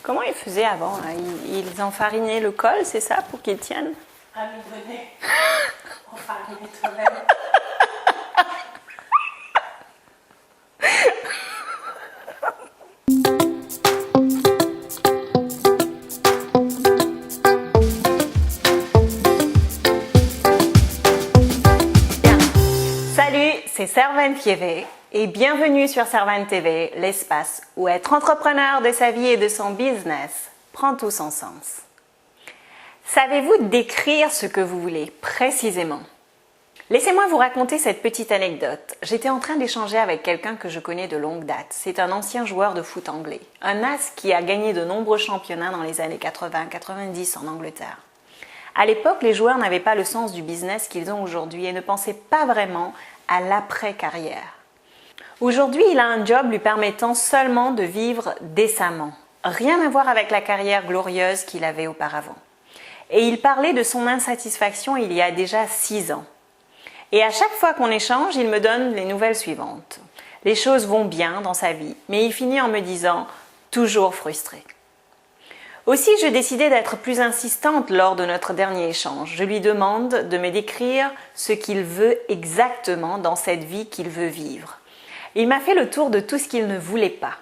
Comment ils faisaient avant là? Ils enfarinaient le col, c'est ça, pour qu'il tienne? Amidonné. Enfariner toi-même. Salut, c'est Servane Fievé et bienvenue sur Servane TV, l'espace où être entrepreneur de sa vie et de son business prend tout son sens. Savez-vous décrire ce que vous voulez précisément? Laissez-moi vous raconter cette petite anecdote. J'étais en train d'échanger avec quelqu'un que je connais de longue date. C'est un ancien joueur de foot anglais, un as qui a gagné de nombreux championnats dans les années 80-90 en Angleterre. À l'époque, les joueurs n'avaient pas le sens du business qu'ils ont aujourd'hui et ne pensaient pas vraiment à l'après-carrière. Aujourd'hui, il a un job lui permettant seulement de vivre décemment. Rien à voir avec la carrière glorieuse qu'il avait auparavant. Et il parlait de son insatisfaction il y a déjà 6 ans. Et à chaque fois qu'on échange, il me donne les nouvelles suivantes. Les choses vont bien dans sa vie, mais il finit en me disant « toujours frustré ». Aussi, je décidai d'être plus insistante lors de notre dernier échange. Je lui demande de me décrire ce qu'il veut exactement dans cette vie qu'il veut vivre. Il m'a fait le tour de tout ce qu'il ne voulait pas.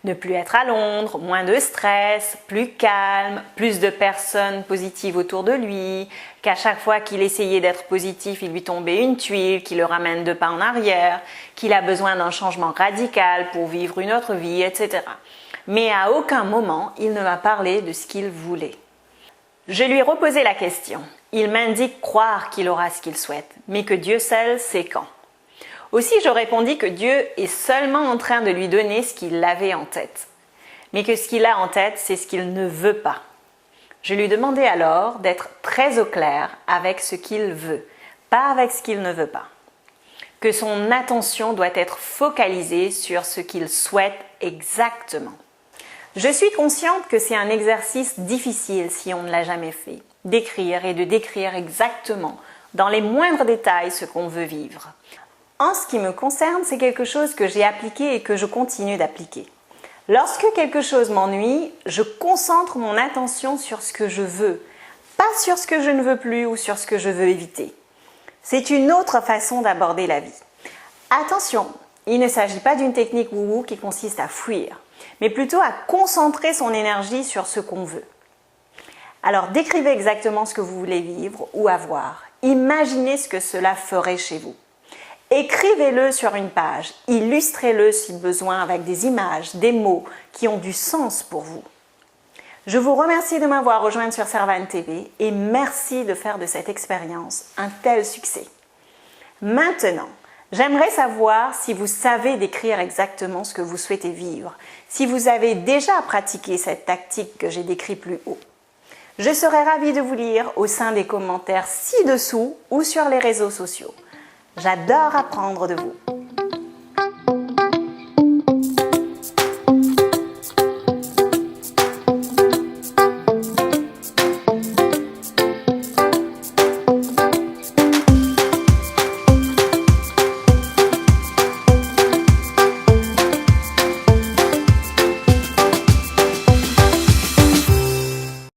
Ne plus être à Londres, moins de stress, plus calme, plus de personnes positives autour de lui, qu'à chaque fois qu'il essayait d'être positif, il lui tombait une tuile qui le ramène 2 pas en arrière, qu'il a besoin d'un changement radical pour vivre une autre vie, etc. Mais à aucun moment, il ne m'a parlé de ce qu'il voulait. Je lui ai reposé la question. Il m'indique croire qu'il aura ce qu'il souhaite, mais que Dieu seul sait quand. Aussi, je répondis que Dieu est seulement en train de lui donner ce qu'il avait en tête, mais que ce qu'il a en tête, c'est ce qu'il ne veut pas. Je lui demandai alors d'être très au clair avec ce qu'il veut, pas avec ce qu'il ne veut pas. Que son attention doit être focalisée sur ce qu'il souhaite exactement. Je suis consciente que c'est un exercice difficile si on ne l'a jamais fait, d'écrire et de décrire exactement, dans les moindres détails, ce qu'on veut vivre. En ce qui me concerne, c'est quelque chose que j'ai appliqué et que je continue d'appliquer. Lorsque quelque chose m'ennuie, je concentre mon attention sur ce que je veux, pas sur ce que je ne veux plus ou sur ce que je veux éviter. C'est une autre façon d'aborder la vie. Attention, il ne s'agit pas d'une technique wouhou qui consiste à fuir, mais plutôt à concentrer son énergie sur ce qu'on veut. Alors décrivez exactement ce que vous voulez vivre ou avoir. Imaginez ce que cela ferait chez vous. Écrivez-le sur une page, illustrez-le si besoin avec des images, des mots qui ont du sens pour vous. Je vous remercie de m'avoir rejointe sur Servane TV et merci de faire de cette expérience un tel succès. Maintenant, j'aimerais savoir si vous savez décrire exactement ce que vous souhaitez vivre, si vous avez déjà pratiqué cette tactique que j'ai décrite plus haut. Je serai ravie de vous lire au sein des commentaires ci-dessous ou sur les réseaux sociaux. J'adore apprendre de vous.